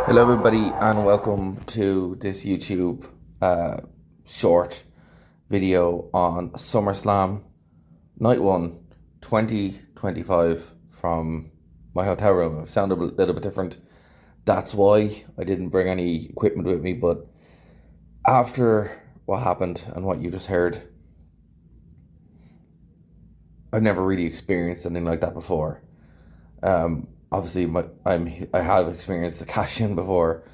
Hello, everybody, and welcome to this YouTube short video on SummerSlam Night 1 2025 from my hotel room. I've sounded a little bit different. That's why I didn't bring any equipment with me, but after what happened and what you just heard, I've never really experienced anything like that before. Obviously, I have experienced the cash in before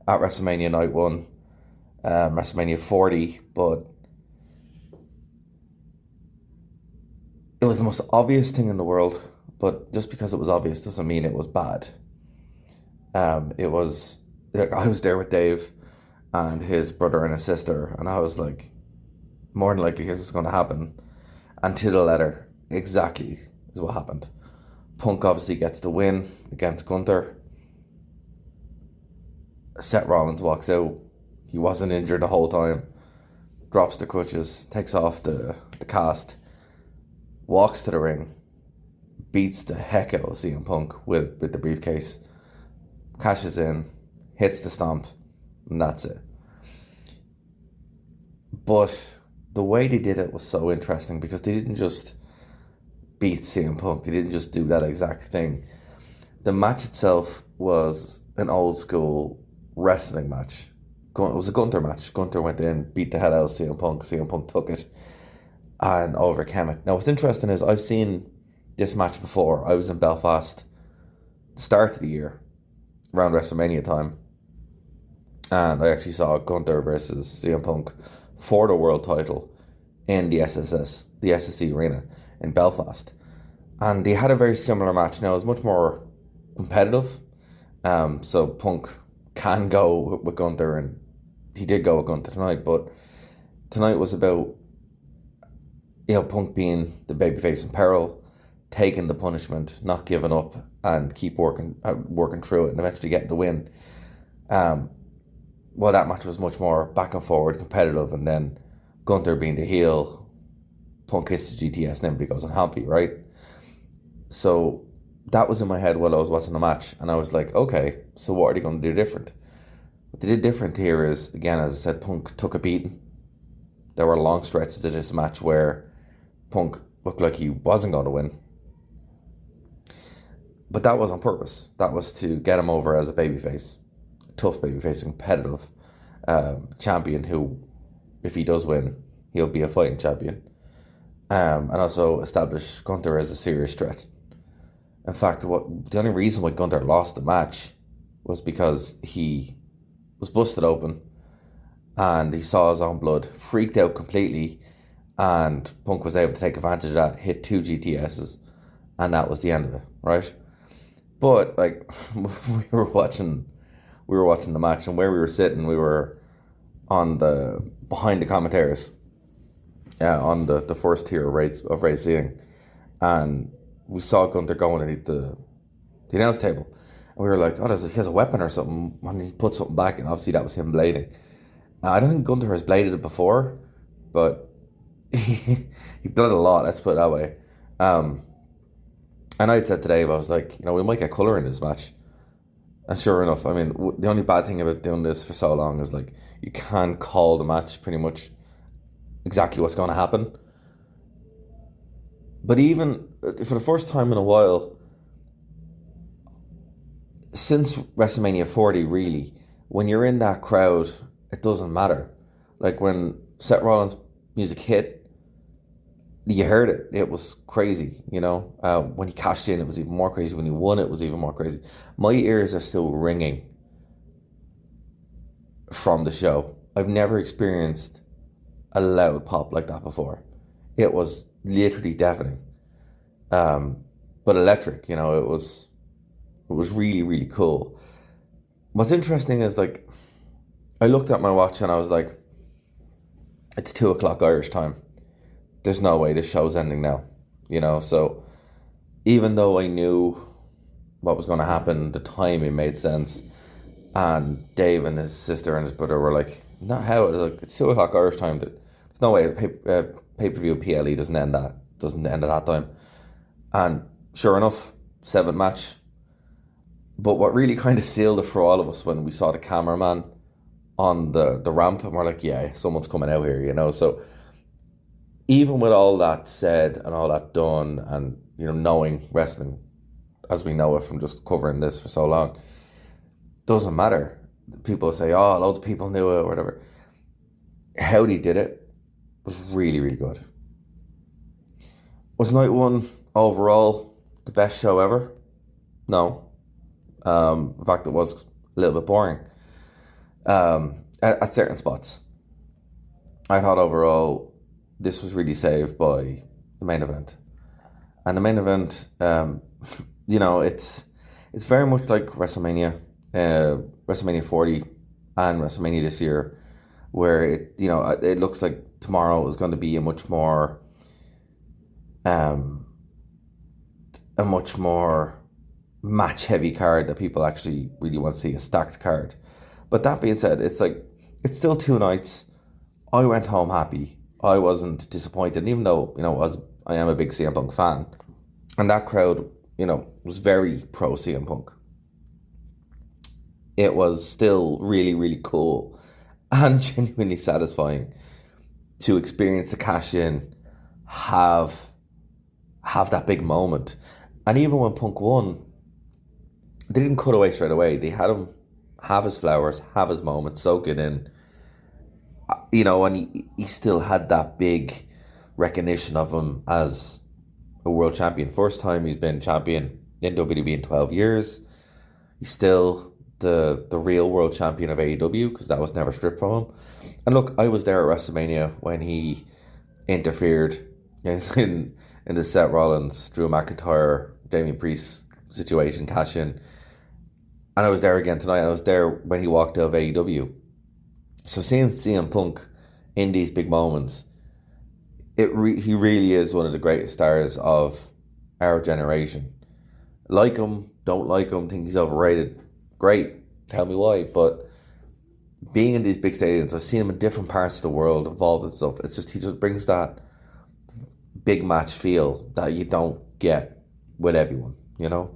at WrestleMania Night 1, WrestleMania 40, but it was the most obvious thing in the world. But just because it was obvious doesn't mean it was bad. It was like I was there with Dave and his brother and his sister, and I was like, more than likely this is going to happen. And to the letter, exactly is what happened. Punk obviously gets the win against Gunther. Seth Rollins walks out. He wasn't injured the whole time. Drops the crutches, takes off the cast, walks to the ring, beats the heck out of CM Punk with the briefcase, cashes in, hits the stomp, and that's it. But the way they did it was so interesting because they didn't just beat CM Punk. They didn't just do that exact thing. The match itself was an old school wrestling match. It was a Gunther match. Gunther went in, beat the hell out of CM Punk. CM Punk took it and overcame it. Now, what's interesting is I've seen this match before. I was in Belfast the start of the year, around WrestleMania time, and I actually saw Gunther versus CM Punk for the world title in the SSE Arena in Belfast, and they had a very similar match. Now it was much more competitive, so Punk can go with Gunther, and he did go with Gunther tonight. But tonight was about Punk being the babyface in peril, taking the punishment, not giving up, and keep working through it, and eventually getting the win. Well, that match was much more back and forward, competitive, and then Gunther being the heel, Punk hits the GTS and everybody goes unhappy, right? So that was in my head while I was watching the match, and I was like, okay, so what are they going to do different? What they did different here is, again, as I said, Punk took a beating. There were long stretches of this match where Punk looked like he wasn't going to win. But that was on purpose. That was to get him over as a babyface, tough babyface, competitive champion who, if he does win, he'll be a fighting champion. And also establish Gunther as a serious threat. In fact, the only reason why Gunther lost the match was because he was busted open and he saw his own blood, freaked out completely, and Punk was able to take advantage of that, hit 2 GTSs, and that was the end of it, right? But like we were watching the match, and where we were sitting, we were on behind the commentators. On the first tier of race seating, and we saw Gunther going underneath the announce table, and we were like, "Oh, he has a weapon or something." And he put something back, and obviously that was him blading. I don't think Gunther has bladed it before, but he bled a lot. Let's put it that way. And I'd said to Dave, I was like, we might get colour in this match. And sure enough, I mean, the only bad thing about doing this for so long is like you can't call the match pretty much exactly what's going to happen. But even for the first time in a while, since WrestleMania 40, really, when you're in that crowd, it doesn't matter. Like when Seth Rollins' music hit, you heard it. It was crazy, When he cashed in, it was even more crazy. When he won, it was even more crazy. My ears are still ringing from the show. I've never experienced a loud pop like that before. It was literally deafening, but electric. It was really, really cool. What's interesting is, like, I looked at my watch and I was like, it's 2:00 Irish time. There's no way this show's ending now, So even though I knew what was going to happen, the timing made sense, and Dave and his sister and his brother were like, not how it's 2:00 Irish time. There's no way pay-per-view PLE doesn't end at that time. And sure enough, 7th match, But what really kind of sealed it for all of us when we saw the cameraman on the ramp, and we're like, yeah, someone's coming out here, you know. So even with all that said and all that done, and you know, knowing wrestling as we know it from just covering this for so long, doesn't matter. People say, oh, loads of people knew it or whatever. How he did it was really, really good. Was night one overall the best show ever? No. In fact, it was a little bit boring at certain spots. I thought overall this was really saved by the main event. And the main event, you know, it's very much like WrestleMania, WrestleMania 40 and WrestleMania this year, where it looks like tomorrow is going to be a much more match heavy card that people actually really want to see, a stacked card. But that being said, it's still 2 nights. I went home happy. I wasn't disappointed, even though, you know, I am a big CM Punk fan. And that crowd, you know, was very pro CM Punk. It was still really, really cool and genuinely satisfying to experience the cash in, have that big moment. And even when Punk won, they didn't cut away straight away. They had him have his flowers, have his moment, soak it in. You know, and he still had that big recognition of him as a world champion. First time he's been champion in WWE in 12 years. He's still the real world champion of AEW, because that was never stripped from him. And look, I was there at WrestleMania when he interfered in the Seth Rollins, Drew McIntyre, Damian Priest situation, cash in. And I was there again tonight. I was there when he walked out of AEW. So seeing CM Punk in these big moments, he really is one of the greatest stars of our generation. Like him, don't like him, think he's overrated. Great, tell me why. But being in these big stadiums, I've seen him in different parts of the world, involved in stuff. He just brings that big match feel that you don't get with everyone, you know.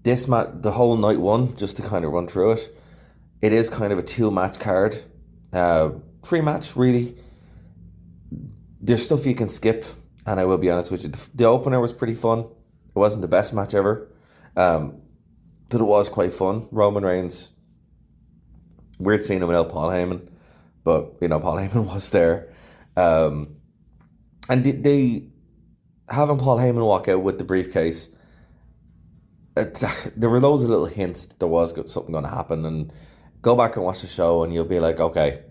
This match, the whole night one, just to kind of run through it, it is kind of a 2-match card, 3-match really. There's stuff you can skip, and I will be honest with you, the opener was pretty fun. It wasn't the best match ever, but it was quite fun. Roman Reigns, weird seeing him without Paul Heyman, but you know, Paul Heyman was there, and they having Paul Heyman walk out with the briefcase. There were loads of little hints that there was something going to happen, and go back and watch the show and you'll be like, okay,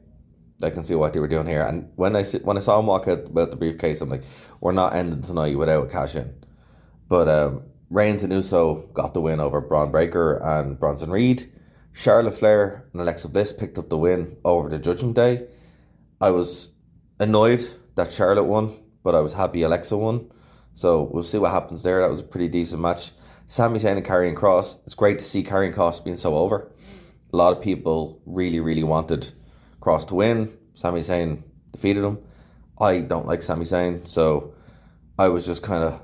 I can see what they were doing here. And when I saw him walk out with the briefcase, I'm like, we're not ending tonight without a cash in. But Reigns and Uso got the win over Braun Breaker and Bronson Reed. Charlotte Flair and Alexa Bliss picked up the win over the Judgment Day. I was annoyed that Charlotte won, but I was happy Alexa won. So we'll see what happens there. That was a pretty decent match. Sami Zayn and Karrion Kross. It's great to see Karrion Kross being so over. A lot of people really, really wanted Kross to win. Sami Zayn defeated him. I don't like Sami Zayn, so I was just kind of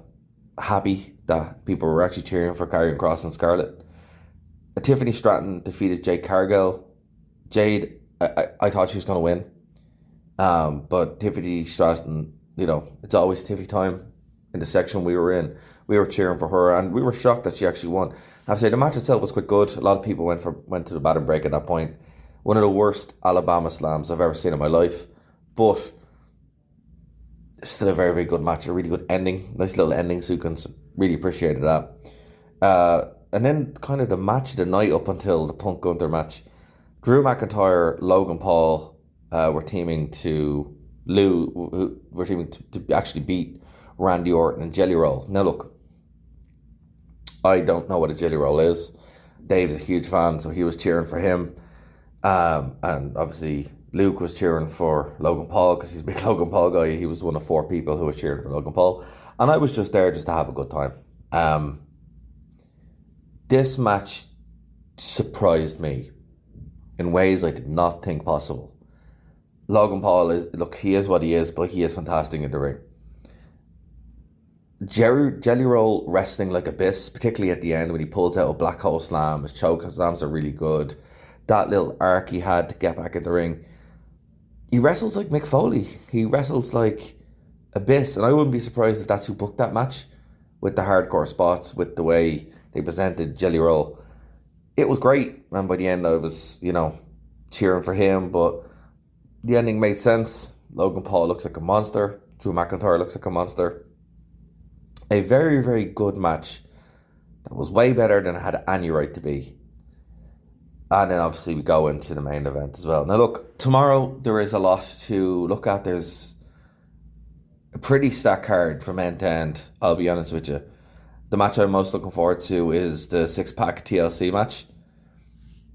happy that people were actually cheering for Karrion Kross and Scarlett. Tiffany Stratton defeated Jade Cargill. Jade, I thought she was going to win. But Tiffany Stratton, you know, it's always Tiffy time. In the section we were in, we were cheering for her, and we were shocked that she actually won. I have to say, the match itself was quite good. A lot of people went to the bathroom break at that point. One of the worst Alabama slams I've ever seen in my life, but still a very, very good match. A really good ending, nice little ending sequence. Really appreciated that. And then kind of the match of the night up until the Punk Gunther match. Drew McIntyre, Logan Paul were teaming to actually beat Randy Orton and Jelly Roll. Now look, I don't know what a Jelly Roll is. Dave's a huge fan, so he was cheering for him. And obviously Luke was cheering for Logan Paul because he's a big Logan Paul guy. He was one of 4 people who was cheering for Logan Paul. And I was just there just to have a good time. This match surprised me in ways I did not think possible. Logan Paul he is what he is, but he is fantastic in the ring. Jelly Roll wrestling like Abyss, particularly at the end when he pulls out a black hole slam. His choke slams are really good. That little arc he had to get back in the ring. He wrestles like Mick Foley. He wrestles like Abyss, and I wouldn't be surprised if that's who booked that match with the hardcore spots, with the way they presented Jelly Roll. It was great, and by the end I was, cheering for him, but the ending made sense. Logan Paul looks like a monster. Drew McIntyre looks like a monster. A very, very good match that was way better than it had any right to be. And then obviously we go into the main event as well. Now look, tomorrow there is a lot to look at. There's a pretty stacked card from end to end, I'll be honest with you. The match I'm most looking forward to is the 6-pack TLC match.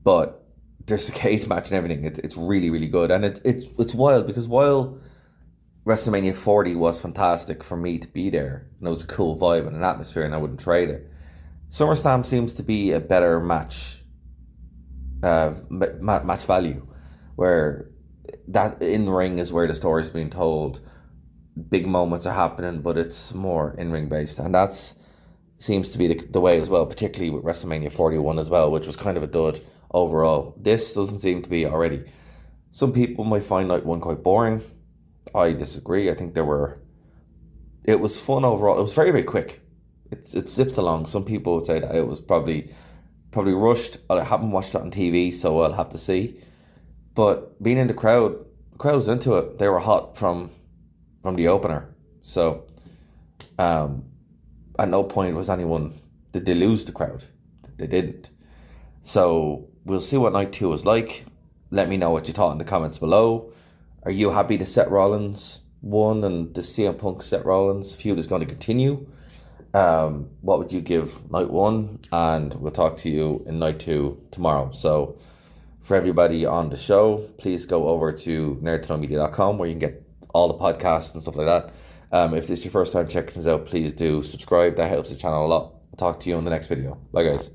But there's a cage match and everything. It's really, really good. And it's wild because while WrestleMania 40 was fantastic for me to be there, and it was a cool vibe and an atmosphere, and I wouldn't trade it, SummerSlam seems to be a better match value, where that in ring is where the story is being told. Big moments are happening, but it's more in-ring based, and that's seems to be the way as well, particularly with WrestleMania 41 as well, which was kind of a dud overall. This doesn't seem to be already. Some people might find night one quite boring. I disagree. I think it was fun overall. It was very, very quick. It zipped along. Some people would say that it was probably rushed. I haven't watched it on TV, so I'll have to see. But being in the crowd was into it. They were hot from the opener. So at no point did they lose the crowd. They didn't. So we'll see what night 2 is like. Let me know what you thought in the comments below. Are you happy the Seth Rollins won and the CM Punk Seth Rollins feud is going to continue? What would you give night 1? And we'll talk to you in night 2 tomorrow. So for everybody on the show, please go over to nerdtoknowmedia.com where you can get all the podcasts and stuff like that. If this is your first time checking this out, please do subscribe. That helps the channel a lot. I'll talk to you in the next video. Bye guys.